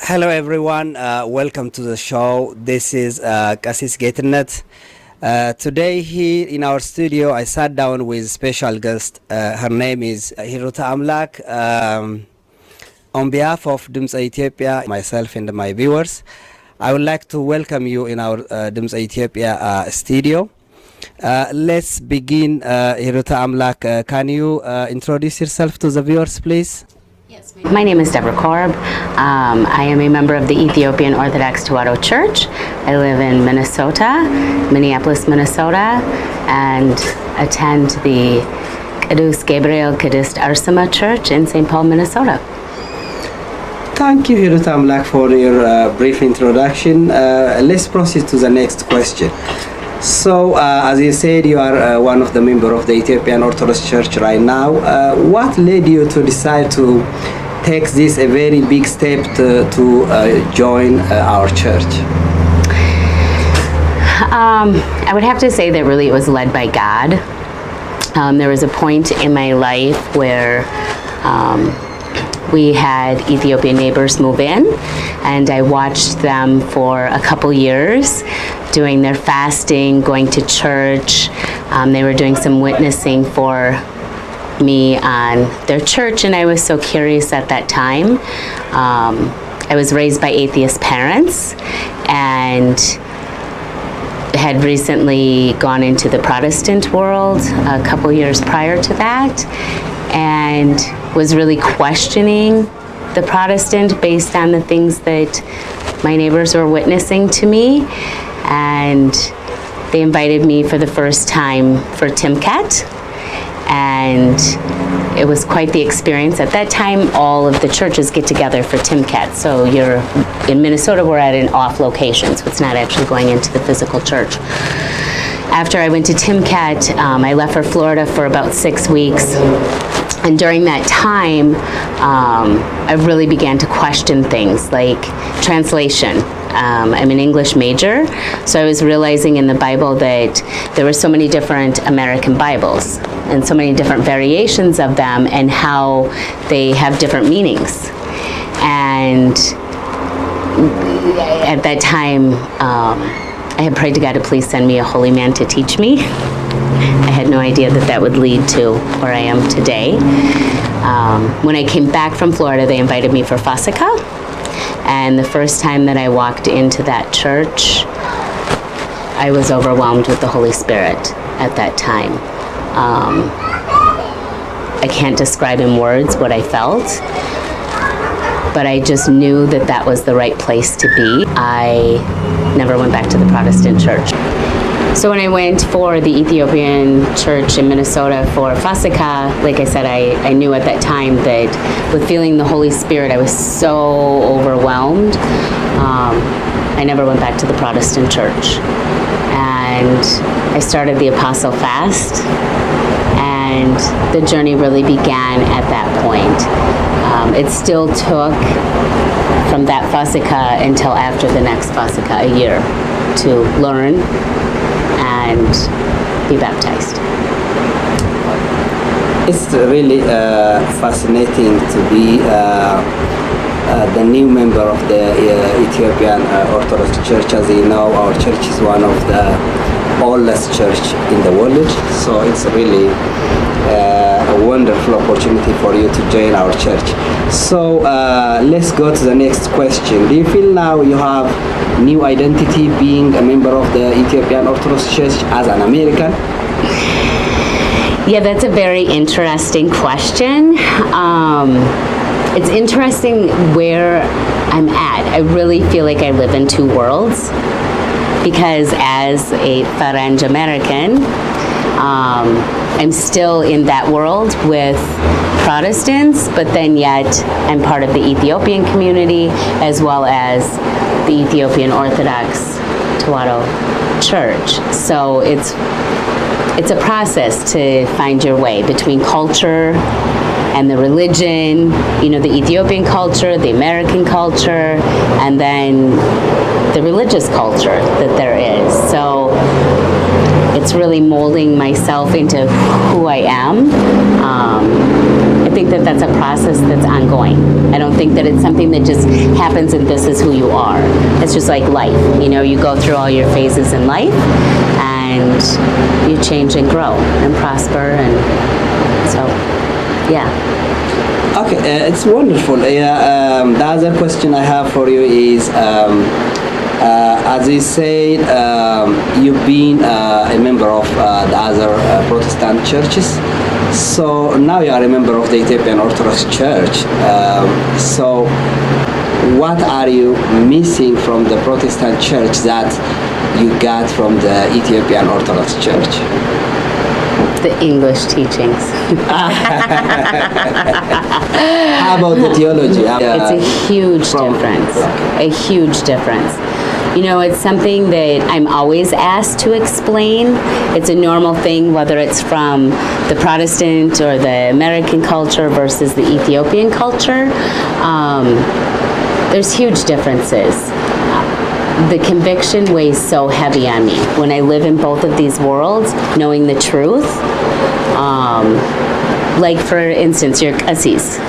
Hello, everyone. Welcome to the show. This is Kasis Gatenet. Today, here in our studio, I sat down with special guest. Her name is Hiruta Amlak. On behalf of Dumsa Ethiopia, myself and my viewers, I would like to welcome you in our Dumsa Ethiopia studio. Let's begin. Hiruta Amlak, can you introduce yourself to the viewers, please? My name is Deborah Korb. I am a member of the Ethiopian Orthodox Tewahedo Church. I live in Minneapolis, Minnesota, and attend the Kedus Gabriel Kedist Arsama Church in St. Paul, Minnesota. Thank you, Hiruta Amlak, for your brief introduction. Let's proceed to the next question. So, as you said, you are one of the members of the Ethiopian Orthodox Church right now. What led you to decide to take this a very big step to join our church? I would have to say that really it was led by God. There was a point in my life where we had Ethiopian neighbors move in, and I watched them for a couple years doing their fasting, going to church. They were doing some witnessing for me on their church, and I was so curious at that time. I was raised by atheist parents and had recently gone into the Protestant world a couple years prior to that, and was really questioning the Protestant based on the things that my neighbors were witnessing to me. And they invited me for the first time for Timcat, and it was quite the experience. At that time, all of the churches get together for Timcat. So you're in Minnesota, we're at an off location, so it's not actually going into the physical church. After I went to Timcat, I left for Florida for about 6 weeks. And during that time, I really began to question things like translation. I'm an English major, so I was realizing in the Bible that there were so many different American Bibles and so many different variations of them and how they have different meanings. And at that time, I had prayed to God to please send me a holy man to teach me. I had no idea that that would lead to where I am today. When I came back from Florida, they invited me for Fasika. And the first time that I walked into that church, I was overwhelmed with the Holy Spirit at that time. I can't describe in words what I felt, but I just knew that that was the right place to be. I never went back to the Protestant church. So when I went for the Ethiopian church in Minnesota for Fasika, like I said, I knew at that time that with feeling the Holy Spirit, I was so overwhelmed. I never went back to the Protestant church. And I started the Apostle Fast, and the journey really began at that point. It still took from that Fasika until after the next Fasika, a year, to learn and be baptized. It's really fascinating to be the new member of the Ethiopian Orthodox Church. As you know, our church is one of the oldest church in the world, so it's really a wonderful opportunity for you to join our church. So let's go to the next question. Do you feel now you have new identity being a member of the Ethiopian Orthodox Church as an American? Yeah, that's a very interesting question. It's interesting where I'm at. I really feel like I live in two worlds, because as a Faranj American, I'm still in that world with Protestants, but then yet I'm part of the Ethiopian community as well as the Ethiopian Orthodox Tewahedo Church. So it's a process to find your way between culture and the religion, you know, the Ethiopian culture, the American culture, and then the religious culture that there is. So it's really molding myself into who I am. I think that that's a process that's ongoing. I don't think that it's something that just happens and this is who you are. It's just like life. You know, you go through all your phases in life and you change and grow and prosper, and so, yeah. Okay, it's wonderful. The other question I have for you is, as you said, you've been a member of the other Protestant churches. So now you are a member of the Ethiopian Orthodox Church. So what are you missing from the Protestant church that you got from the Ethiopian Orthodox Church? The English teachings. How about the theology? It's a huge difference. A huge difference. You know, it's something that I'm always asked to explain. It's a normal thing, whether it's from the Protestant or the American culture versus the Ethiopian culture. There's huge differences. The conviction weighs so heavy on me when I live in both of these worlds, knowing the truth. Like, for instance, your qasis.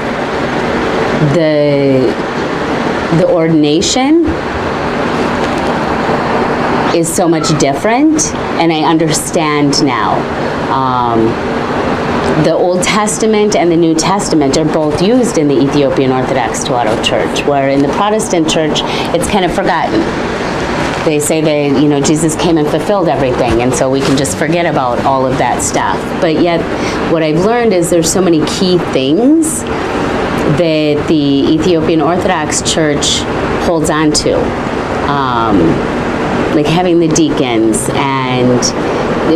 The ordination is so much different, and I understand now. The Old Testament and the New Testament are both used in the Ethiopian Orthodox Tewahedo Church, where in the Protestant church, it's kind of forgotten. They say that, you know, Jesus came and fulfilled everything, and so we can just forget about all of that stuff. But yet, what I've learned is there's so many key things that the Ethiopian Orthodox Church holds on to. Like having the deacons and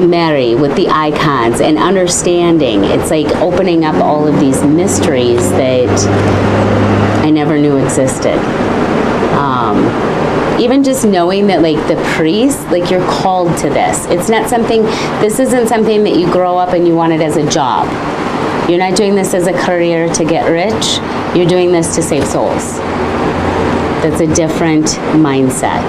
Mary with the icons and understanding. It's like opening up all of these mysteries that I never knew existed. Even just knowing that, like, the priest, like, you're called to this. It's not something, this isn't something that you grow up and you want it as a job. You're not doing this as a career to get rich. You're doing this to save souls. That's a different mindset.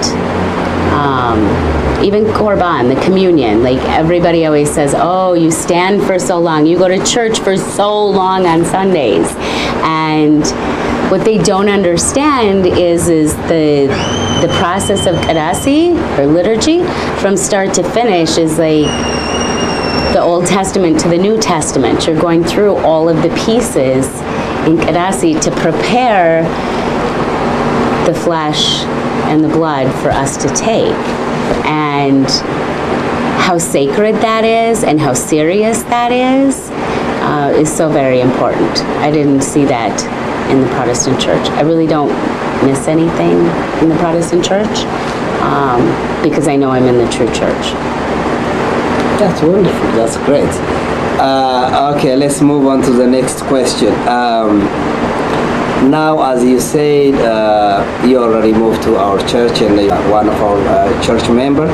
Even Korban, the communion, like everybody always says, oh, you stand for so long, you go to church for so long on Sundays. And what they don't understand is the process of Kadasi, or liturgy, from start to finish is like the Old Testament to the New Testament. You're going through all of the pieces in Kadasi to prepare the flesh and the blood for us to take. And how sacred that is and how serious that is so very important. I didn't see that in the Protestant church. I really don't miss anything in the Protestant church because I know I'm in the true church. That's wonderful. That's great. Okay, let's move on to the next question. Now, as you said, you already moved to our church and one of our church members.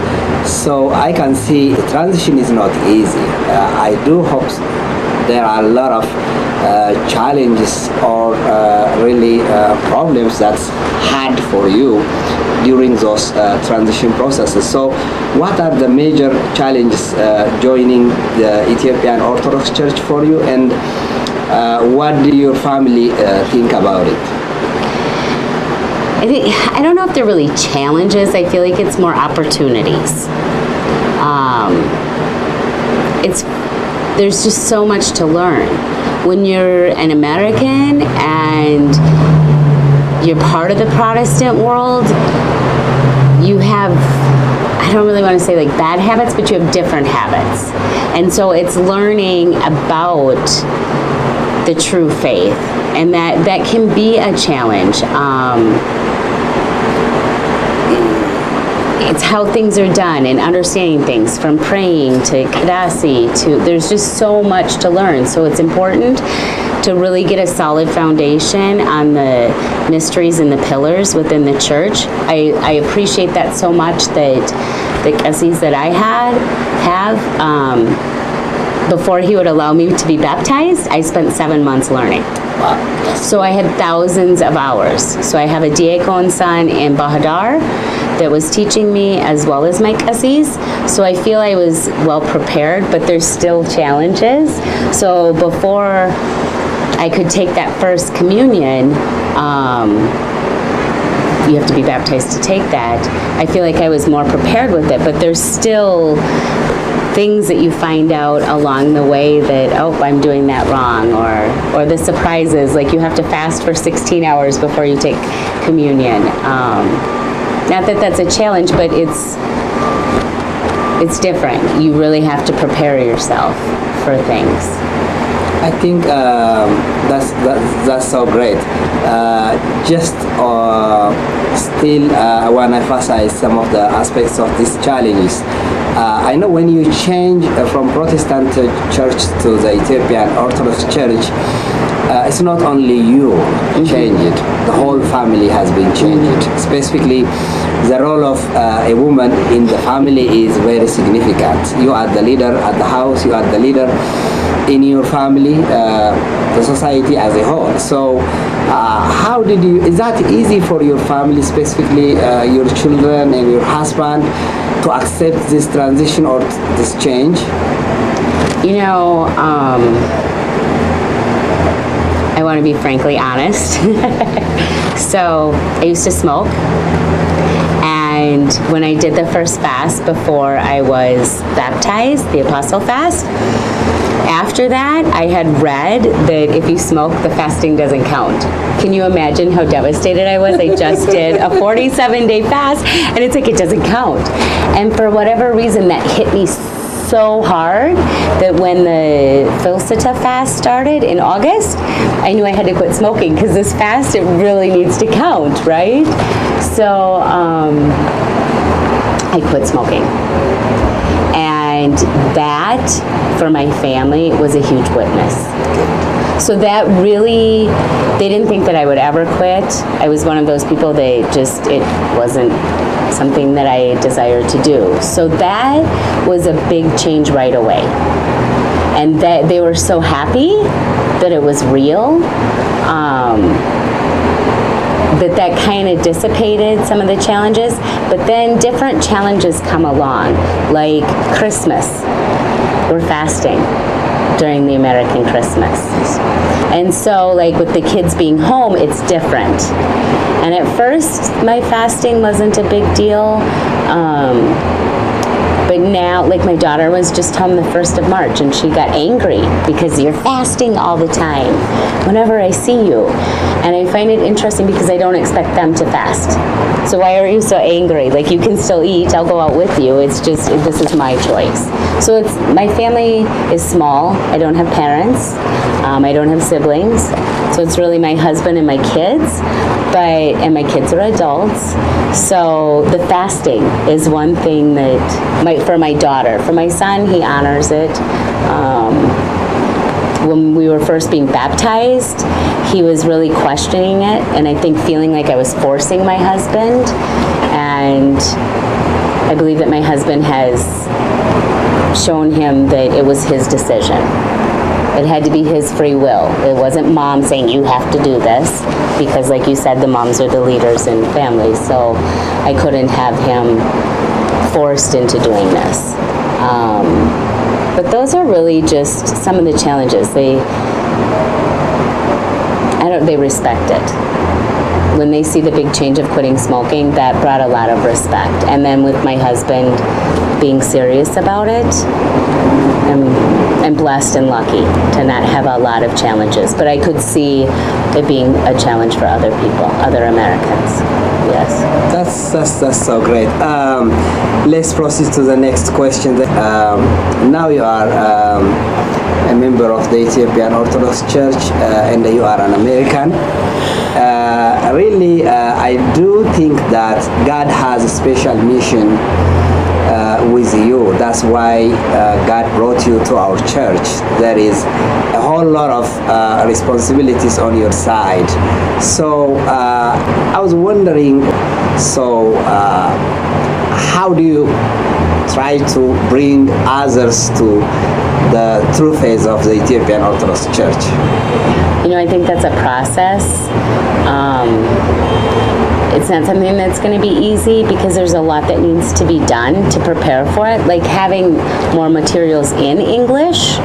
So I can see the transition is not easy. I do hope there are a lot of challenges or really problems that's hard for you during those transition processes. So what are the major challenges joining the Ethiopian Orthodox Church for you, and what do your family think about it? I don't know if they're really challenges. I feel like it's more opportunities. There's just so much to learn. When you're an American and you're part of the Protestant world, you have, I don't really want to say like bad habits, but you have different habits. And so it's learning about the true faith, and that can be a challenge. It's how things are done and understanding things, from praying to Kadasi to, there's just so much to learn. So it's important to really get a solid foundation on the mysteries and the pillars within the church. I appreciate that so much, that the qasis that I have, before he would allow me to be baptized, I spent 7 months learning. So I had thousands of hours. So I have a diakon son in Bahadar that was teaching me, as well as my kassis. So I feel I was well prepared, but there's still challenges. So before I could take that first communion, you have to be baptized to take that. I feel like I was more prepared with it, but there's still things that you find out along the way that, oh, I'm doing that wrong, or the surprises, like you have to fast for 16 hours before you take communion. Not that that's a challenge, but it's different. You really have to prepare yourself for things. I think that's so great. Still, I want to emphasize some of the aspects of these challenges. I know when you change from Protestant church to the Ethiopian Orthodox Church, it's not only you change it, the whole family has been changed. Specifically, the role of a woman in the family is very significant. You are the leader at the house, you are the leader in your family, the society as a whole. So how did you, is that easy for your family, specifically your children and your husband, to accept this transition or this change? You know, I want to be frankly honest. So I used to smoke, and when I did the first fast before I was baptized, the apostle fast, after that, I had read that if you smoke, the fasting doesn't count. Can you imagine how devastated I was? I just did a 47-day fast, and it's like, it doesn't count. And for whatever reason, that hit me so hard that when the Filsita fast started in August, I knew I had to quit smoking, because this fast, it really needs to count, right? So I quit smoking. And that, for my family, was a huge witness. So that really, they didn't think that I would ever quit. I was one of those people, it wasn't something that I desired to do. So that was a big change right away. And that they were so happy that it was real. That kind of dissipated some of the challenges, but then different challenges come along, like Christmas. We're fasting during the American Christmas. And so, like, with the kids being home, it's different. And at first, my fasting wasn't a big deal. But now, like, my daughter was just home the 1st of March, and she got angry because you're fasting all the time whenever I see you. And I find it interesting because I don't expect them to fast. So why are you so angry? Like, you can still eat. I'll go out with you. It's just, this is my choice. So my family is small. I don't have parents. I don't have siblings. So it's really my husband and my kids. And my kids are adults. So the fasting is one thing that, for my daughter. For my son, he honors it. When we were first being baptized, he was really questioning it, and I think feeling like I was forcing my husband. And I believe that my husband has shown him that it was his decision. It had to be his free will. It wasn't mom saying, you have to do this, because like you said, the moms are the leaders in families, so I couldn't have him forced into doing this. But those are really just some of the challenges. They respect it. When they see the big change of quitting smoking, that brought a lot of respect. And then with my husband being serious about it, I'm blessed and lucky to not have a lot of challenges. But I could see it being a challenge for other people, other Americans. Yes. That's so great. Let's proceed to the next question. Now you are a member of the Ethiopian Orthodox Church, and you are an American. Really, I do think that God has a special mission with you. That's why God brought you to our church. There is a whole lot of responsibilities on your side. So I was wondering, how do you try to bring others to the true faith of the Ethiopian Orthodox Church? I think that's a process. It's not something that's going to be easy because there's a lot that needs to be done to prepare for it. Like having more materials in English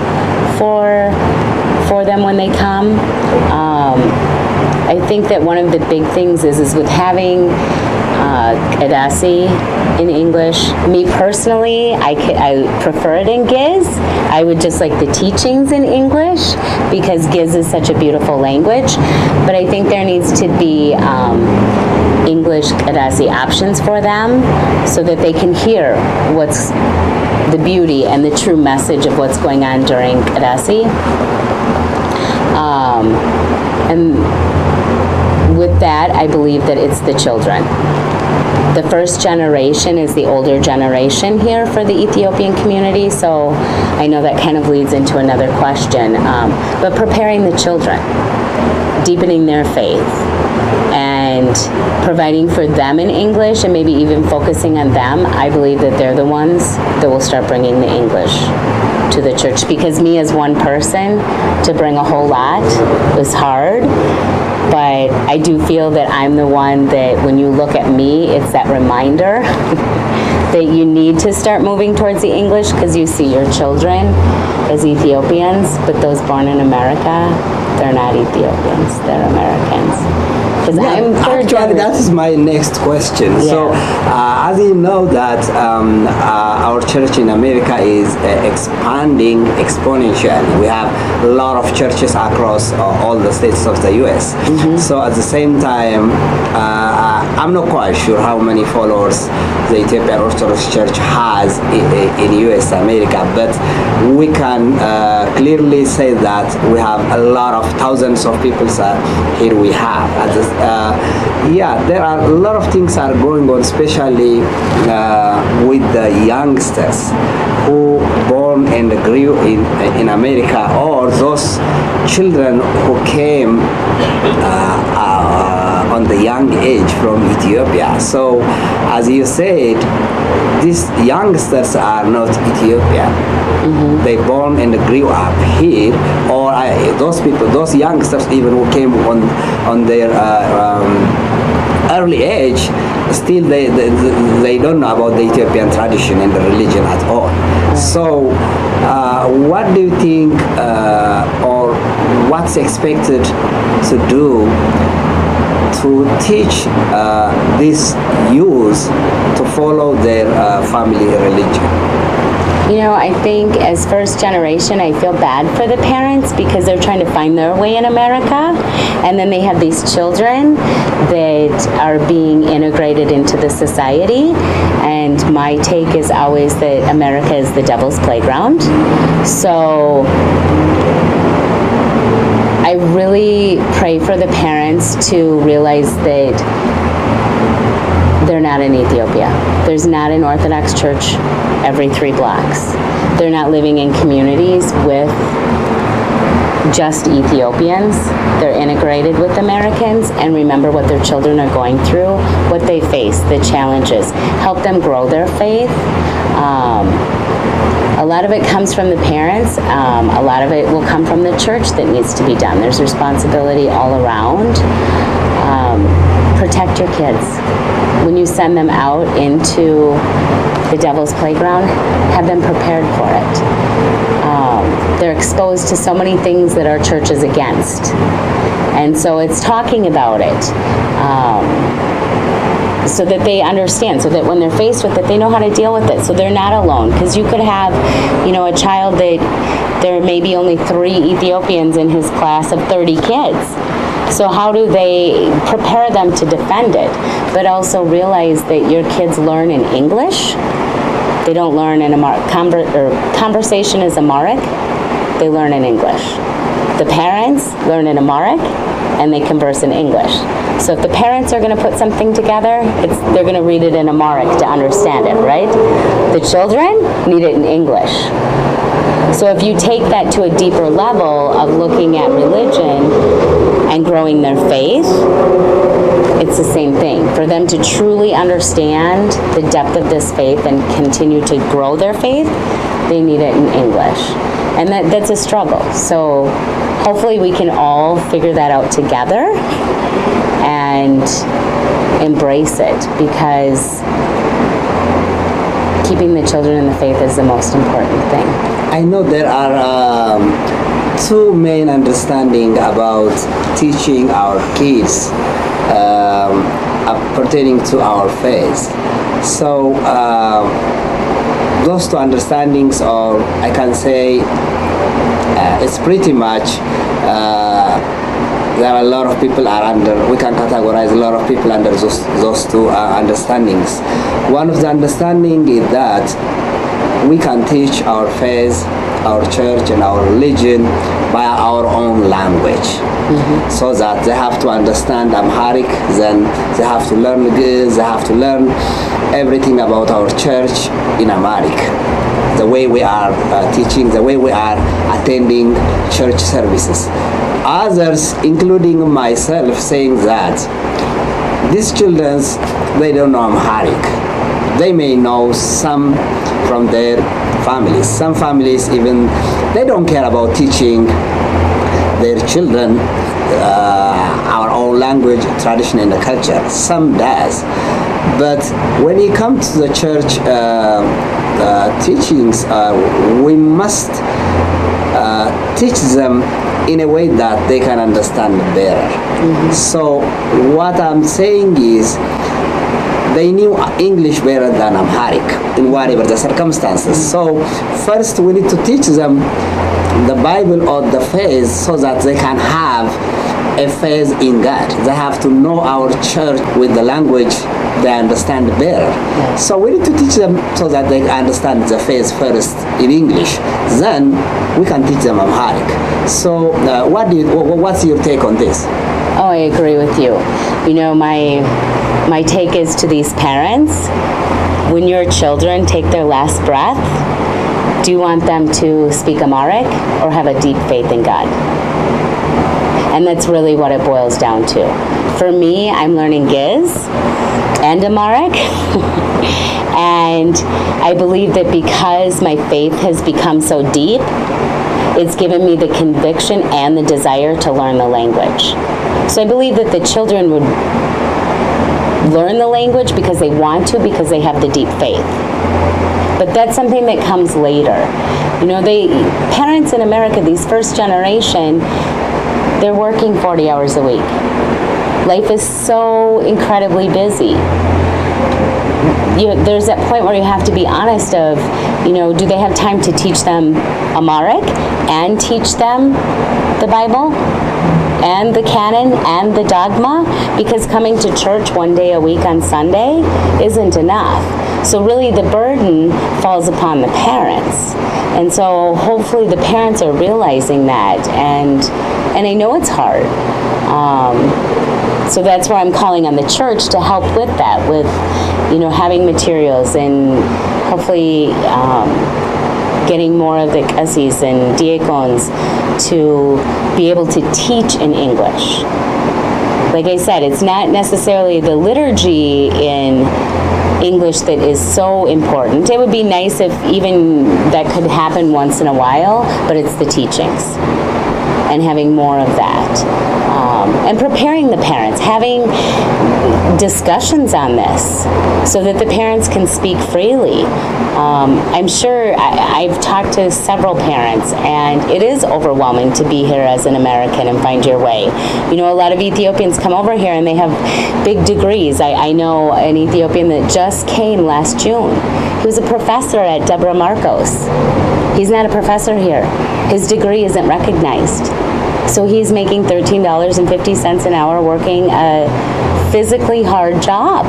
for them when they come. I think that one of the big things is with having Kadasi in English. Me personally, I prefer it in Giz. I would just like the teachings in English because Giz is such a beautiful language. But I think there needs to be English Kadasi options for them so that they can hear what's the beauty and the true message of what's going on during Kadasi. And with that, I believe that it's the children. The first generation is the older generation here for the Ethiopian community, so I know that kind of leads into another question. But preparing the children, deepening their faith, and providing for them in English, and maybe even focusing on them, I believe that they're the ones that will start bringing the English to the church. Because me as one person, to bring a whole lot was hard. But I do feel that I'm the one that when you look at me, it's that reminder that you need to start moving towards the English because you see your children as Ethiopians, but those born in America, they're not Ethiopians, they're Americans. Because I'm third actually, that is my next question. Yeah. So, as you know that our church in America is expanding exponentially. We have a lot of churches across all the states of the U.S. So at the same time, I'm not quite sure how many followers the Ethiopian Orthodox Church has in U.S. America, but we can clearly say that we have a lot of thousands of people here we have. There are a lot of things are going on, especially with the youngsters who born and grew in America, or those children who came on the young age from Ethiopia. So, as you said, these youngsters are not Ethiopian. They born and grew up here, or those youngsters even who came on their early age, still they don't know about the Ethiopian tradition and the religion at all. So, what do you think, or what's expected to do to teach these youth to follow their family religion? I think as first generation, I feel bad for the parents because they're trying to find their way in America, and then they have these children that are being integrated into the society. And my take is always that America is the devil's playground. So I really pray for the parents to realize that they're not in Ethiopia. There's not an Orthodox church every 3 blocks. They're not living in communities with just Ethiopians. They're integrated with Americans, and remember what their children are going through, what they face, the challenges. Help them grow their faith. A lot of it comes from the parents. A lot of it will come from the church that needs to be done. There's responsibility all around. Protect your kids. When you send them out into the devil's playground, have them prepared for it. They're exposed to so many things that our church is against. And so it's talking about it so that they understand, so that when they're faced with it, they know how to deal with it, so they're not alone. Because you could have, a child that there may be only 3 Ethiopians in his class of 30 kids. So how do they prepare them to defend it, but also realize that your kids learn in English? They don't learn in Amharic. Conversation is Amharic. They learn in English. The parents learn in Amharic, and they converse in English. So if the parents are going to put something together, they're going to read it in Amharic to understand it, right? The children need it in English. So if you take that to a deeper level of looking at religion and growing their faith, it's the same thing. For them to truly understand the depth of this faith and continue to grow their faith, they need it in English. And that's a struggle. So hopefully we can all figure that out together and embrace it, because keeping the children in the faith is the most important thing. I know there are two main understanding about teaching our kids pertaining to our faith. So those two understandings are, I can say, it's pretty much there are a lot of people are under, we can categorize a lot of people under those two understandings. One of the understanding is that we can teach our faith, our church and our religion by our own language. So that they have to understand Amharic, then they have to learn Ge'ez, they have to learn everything about our church in Amharic. The way we are teaching, the way we are attending church services. Others, including myself, saying that these children, they don't know Amharic. They may know some from their families. Some families even, they don't care about teaching their children our own language, tradition, and the culture. Some does. But when it comes to the church teachings, we must teach them in a way that they can understand better. So what I'm saying is, they knew English better than Amharic in whatever the circumstances. So first we need to teach them the Bible or the faith so that they can have a faith in God. They have to know our church with the language they understand better. So we need to teach them so that they understand the faith first in English. Then we can teach them Amharic. So what's your take on this? Oh, I agree with you. You know, my take is to these parents, when your children take their last breath, do you want them to speak Amharic or have a deep faith in God? And that's really what it boils down to. For me, I'm learning Ge'ez and Amharic. And I believe that because my faith has become so deep, it's given me the conviction and the desire to learn the language. So I believe that the children would learn the language because they want to, because they have the deep faith. But that's something that comes later. You know, parents in America, these first generation, they're working 40 hours a week. Life is so incredibly busy. There's that point where you have to be honest of, you know, do they have time to teach them Amharic and teach them the Bible and the canon and the dogma? Because coming to church one day a week on Sunday isn't enough. So really the burden falls upon the parents. And so hopefully the parents are realizing that, and I know it's hard. So that's where I'm calling on the church to help with that, with, you know, having materials and hopefully getting more of the qassis and diakons to be able to teach in English. Like I said, it's not necessarily the liturgy in English that is so important. It would be nice if even that could happen once in a while, but it's the teachings and having more of that. And preparing the parents, having discussions on this so that the parents can speak freely. I'm sure I've talked to several parents, and it is overwhelming to be here as an American and find your way. You know, a lot of Ethiopians come over here and they have big degrees. I know an Ethiopian that just came last June. He was a professor at Deborah Marcos. He's not a professor here. His degree isn't recognized. So he's making $13.50 an hour working a physically hard job.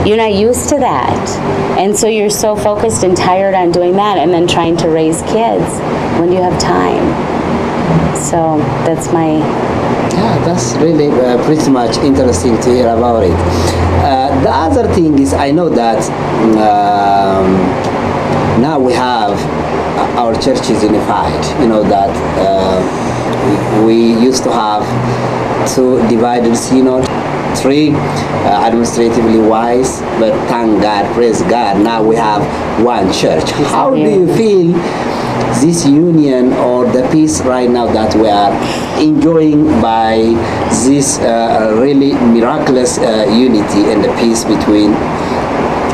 You're not used to that. And so you're so focused and tired on doing that and then trying to raise kids. When do you have time? So that's my... Yeah, that's really pretty much interesting to hear about it. The other thing is, I know that now we have our church is unified. You know that we used to have two divided synod, three administratively wise, but thank God, praise God, now we have one church. How do you feel this union or the peace right now that we are enjoying by this really miraculous unity and the peace between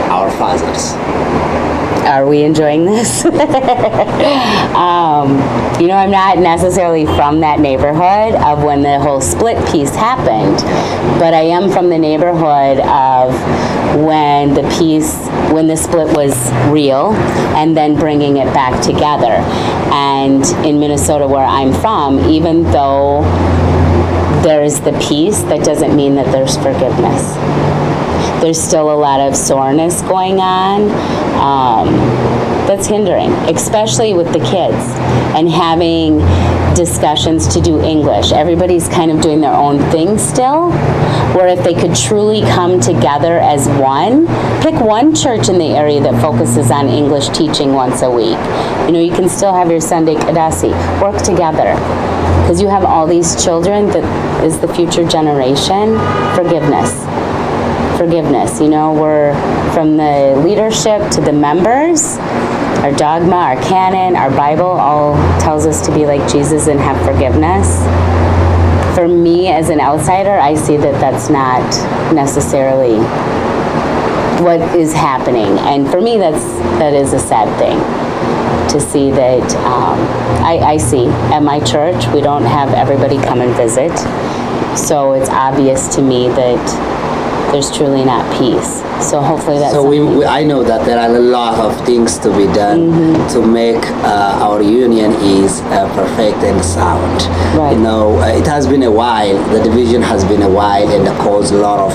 our fathers? Are we enjoying this? I'm not necessarily from that neighborhood of when the whole split piece happened, but I am from the neighborhood of when the split was real, and then bringing it back together. And in Minnesota, where I'm from, even though there's the peace, that doesn't mean that there's forgiveness. There's still a lot of soreness going on that's hindering, especially with the kids, and having discussions to do English. Everybody's kind of doing their own thing still, where if they could truly come together as one, pick one church in the area that focuses on English teaching once a week. You can still have your Sunday Kadasi. Work together, because you have all these children that is the future generation. Forgiveness, we're from the leadership to the members. Our dogma, our canon, our Bible all tells us to be like Jesus and have forgiveness. For me as an outsider, I see that that's not necessarily what is happening. And for me, that is a sad thing to see that. I see at my church, we don't have everybody come and visit. So it's obvious to me that there's truly not peace. So hopefully that's so I know that there are a lot of things to be done to make our union is perfect and sound. Right. It has been a while, the division has been a while, and it caused a lot of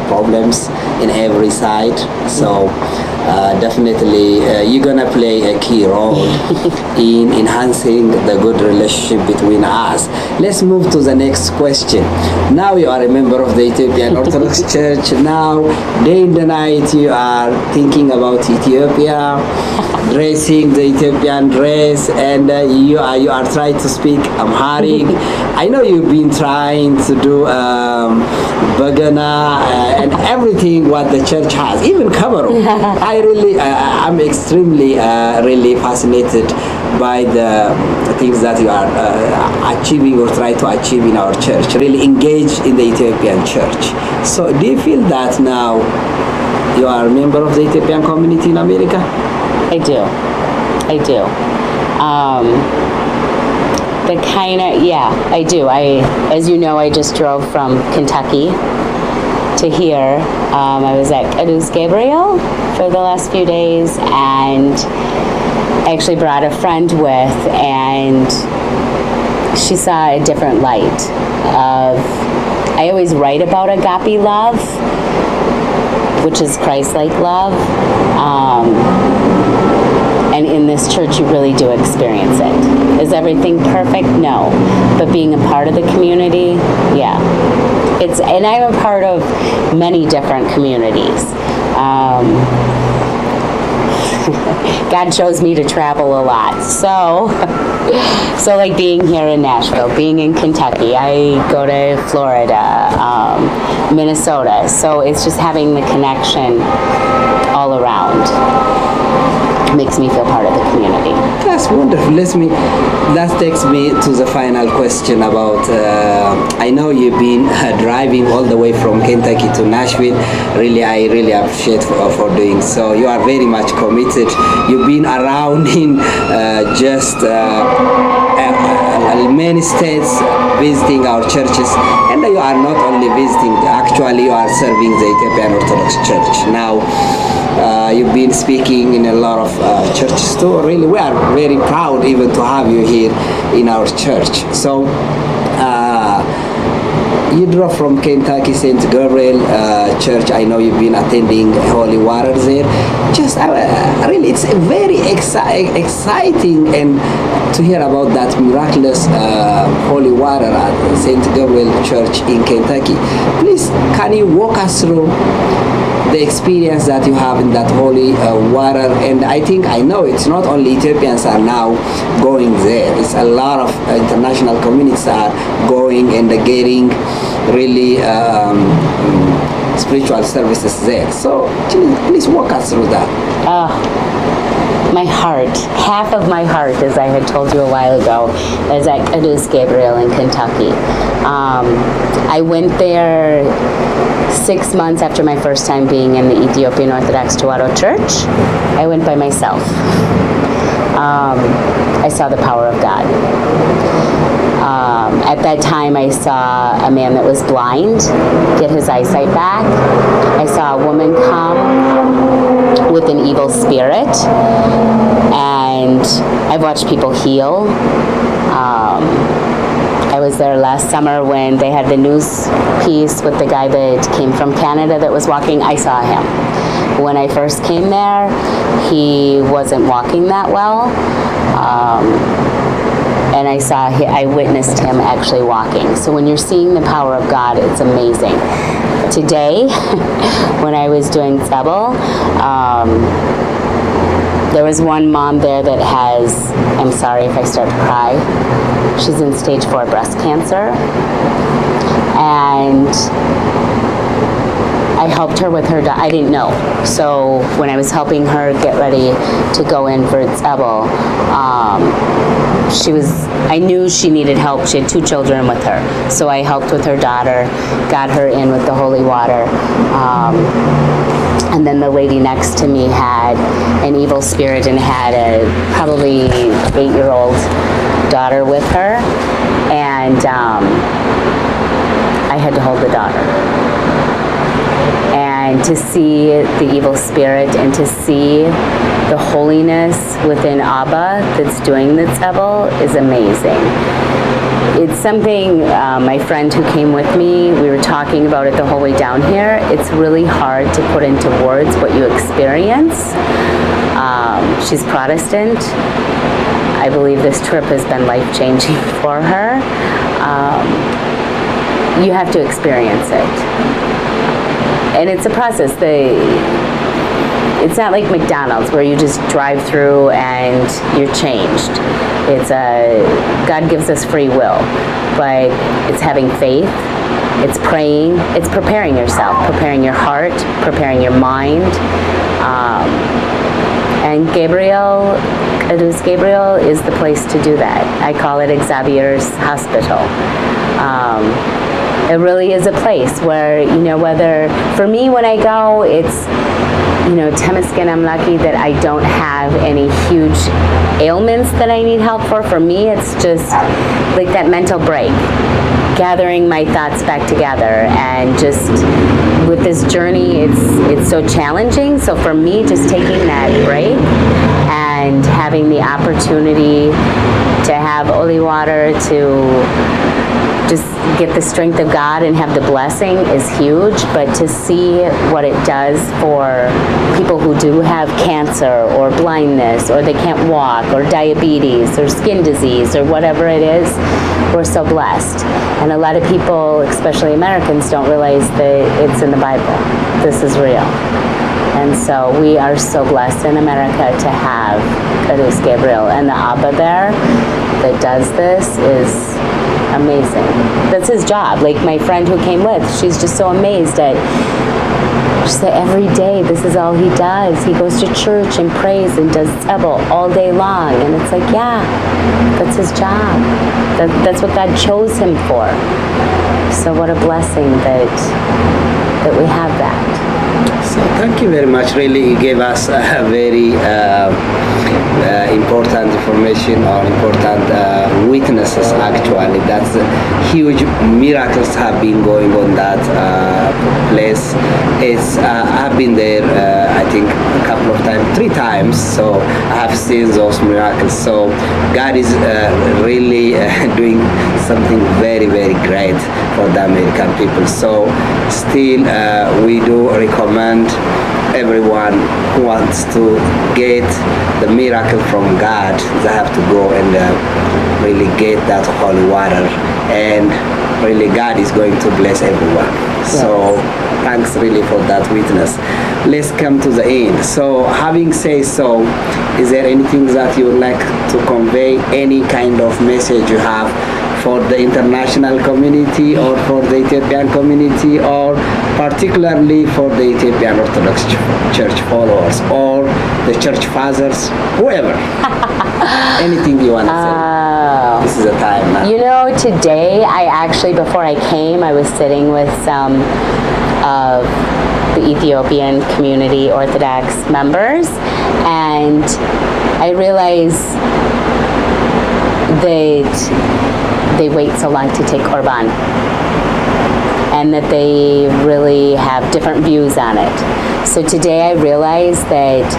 problems in every side. So definitely you're gonna play a key role in enhancing the good relationship between us. Let's move to the next question. Now you are a member of the Ethiopian Orthodox Church. Now day and the night you are thinking about Ethiopia, dressing the Ethiopian dress, and you are trying to speak Amharic. I know you've been trying to do Bagana and everything what the church has, even Kamaru. I'm extremely really fascinated by the things that you are achieving or try to achieve in our church, really engaged in the Ethiopian church. So do you feel that now you are a member of the Ethiopian community in America? I do. I do. As you know, I just drove from Kentucky to here. I was at Cadus Gabriel for the last few days, and I actually brought a friend with, and she saw a different light of, I always write about agape love, which is Christ-like love. And in this church, you really do experience it. Is everything perfect? No. But being a part of the community, yeah. And I'm a part of many different communities. God chose me to travel a lot. So like being here in Nashville, being in Kentucky, I go to Florida, Minnesota. So it's just having the connection all around. Makes me feel part of the community. That's wonderful. That takes me to the final question about, I know you've been driving all the way from Kentucky to Nashville. I really appreciate for doing so. You are very much committed. You've been around in many states visiting our churches, and you are not only visiting, actually you are serving the Ethiopian Orthodox Church. Now you've been speaking in a lot of churches too. Really, we are very proud even to have you here in our church. So you drove from Kentucky St. Gabriel Church. I know you've been attending Holy Water there. Just really, it's very exciting and to hear about that miraculous Holy Water at St. Gabriel Church in Kentucky. Please, can you walk us through the experience that you have in that holy water. And I know it's not only Ethiopians are now going there. It's a lot of international communities are going and getting really spiritual services there. So please walk us through that. My heart, half of my heart, as I had told you a while ago, is at Kadus Gabriel in Kentucky. I went there 6 months after my first time being in the Ethiopian Orthodox Tewahedo Church. I went by myself. I saw the power of God. At that time, I saw a man that was blind get his eyesight back. I saw a woman come with an evil spirit, and I've watched people heal. I was there last summer when they had the news piece with the guy that came from Canada that was walking. I saw him. When I first came there, he wasn't walking that well. And I witnessed him actually walking. So when you're seeing the power of God, it's amazing. Today, when I was doing tzebel, there was one mom there that has, I'm sorry if I start to cry, she's in stage 4 breast cancer. And I helped her with her, I didn't know. So when I was helping her get ready to go in for tzebel, I knew she needed help. She had 2 children with her. So I helped with her daughter, got her in with the holy water. And then the lady next to me had an evil spirit and had a probably 8-year-old daughter with her. And I had to hold the daughter. And to see the evil spirit and to see the holiness within Abba that's doing the tzebel is amazing. It's something, my friend who came with me, we were talking about it the whole way down here. It's really hard to put into words what you experience. She's Protestant. I believe this trip has been life-changing for her. You have to experience it. And it's a process. It's not like McDonald's where you just drive through and you're changed. God gives us free will, but it's having faith, it's praying, it's preparing yourself, preparing your heart, preparing your mind. And Kadus Gabriel is the place to do that. I call it Xavier's Hospital. It really is a place where, for me when I go, it's, Temiskin, I'm lucky that I don't have any huge ailments that I need help for. For me, it's just like that mental break, gathering my thoughts back together, and just with this journey, it's so challenging. So for me, just taking that break and having the opportunity to have holy water, to just get the strength of God and have the blessing is huge. But to see what it does for people who do have cancer or blindness, or they can't walk, or diabetes or skin disease or whatever it is, we're so blessed. And a lot of people, especially Americans, don't realize that it's in the Bible. This is real. And so we are so blessed in America to have Kadus Gabriel, and the Abba there that does this is amazing. That's his job. Like my friend who came with, she's just so amazed at, she said every day this is all he does. He goes to church and prays and does tzebel all day long. And it's like, yeah, that's his job. That's what God chose him for. So what a blessing that we have that. So thank you very much. Really, you gave us a very important information or important witnesses. Actually, that's huge miracles have been going on that place. I've been there. I think a couple of times, 3 times. So I have seen those miracles. So God is really doing something very, very great for the American people. So still, we do recommend everyone who wants to get the miracle from God, they have to go and really get that holy water, and really God is going to bless everyone. So thanks really for that witness. Let's come to the end. So having said so, is there anything that you would like to convey, any kind of message you have for the international community or for the Ethiopian community, or particularly for the Ethiopian Orthodox Church followers or the church fathers, whoever? Anything you want to say? This is the time now. You know, today I actually, before I came, I was sitting with some of the Ethiopian community Orthodox members, and I realized that they wait so long to take Korban, and that they really have different views on it. So today I realized that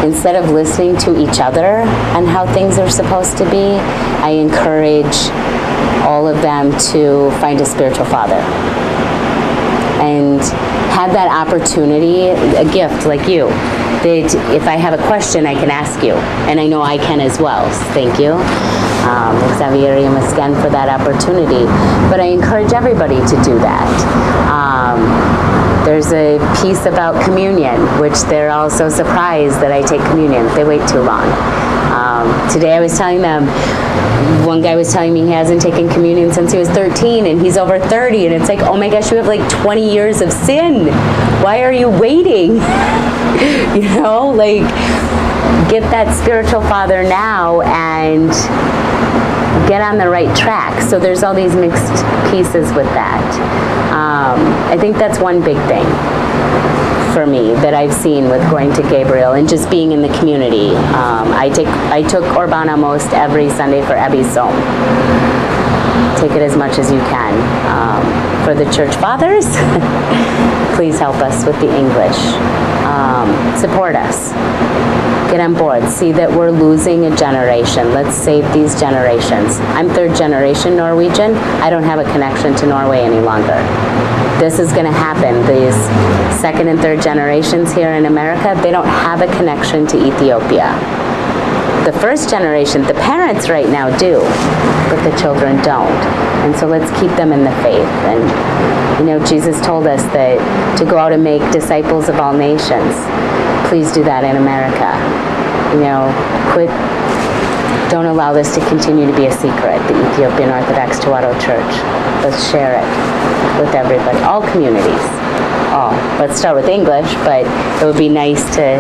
instead of listening to each other on how things are supposed to be, I encourage all of them to find a spiritual father and have that opportunity, a gift like you, that if I have a question, I can ask you, and I know I can as well. Thank you, Xavier Yamascan, for that opportunity. But I encourage everybody to do that. There's a piece about communion, which they're all so surprised that I take communion. They wait too long. Today I was telling them, one guy was telling me he hasn't taken communion since he was 13, and he's over 30, and it's like, oh my gosh, you have like 20 years of sin. Why are you waiting? You know, like, get that spiritual father now and get on the right track. So there's all these mixed pieces with that. I think that's one big thing for me that I've seen with going to Gabriel and just being in the community. I took Orban almost every Sunday for Ebby's Zom. Take it as much as you can. For the church fathers, please help us with the English. Support us. Get on board. See that we're losing a generation. Let's save these generations. I'm third generation Norwegian. I don't have a connection to Norway any longer. This is going to happen. These second and third generations here in America, they don't have a connection to Ethiopia. The first generation, the parents right now do, but the children don't. And so let's keep them in the faith. And, you know, Jesus told us that to go out and make disciples of all nations. Please do that in America. You know, don't allow this to continue to be a secret, the Ethiopian Orthodox Tewahedo Church. Let's share it with everybody, all communities. All. Let's start with English, but it would be nice to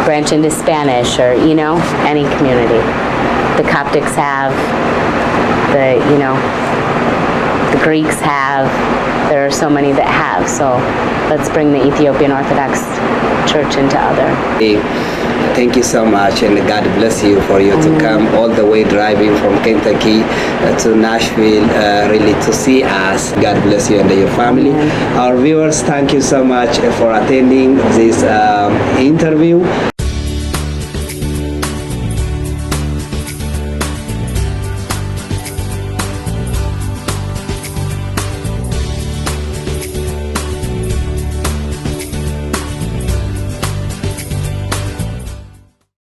branch into Spanish, or, you know, any community. The Coptics have, the Greeks have, there are so many that have. So let's bring the Ethiopian Orthodox Church into other. Thank you so much, and God bless you for you to come all the way driving from Kentucky to Nashville, really to see us. God bless you and your family. Our viewers, thank you so much for attending this interview.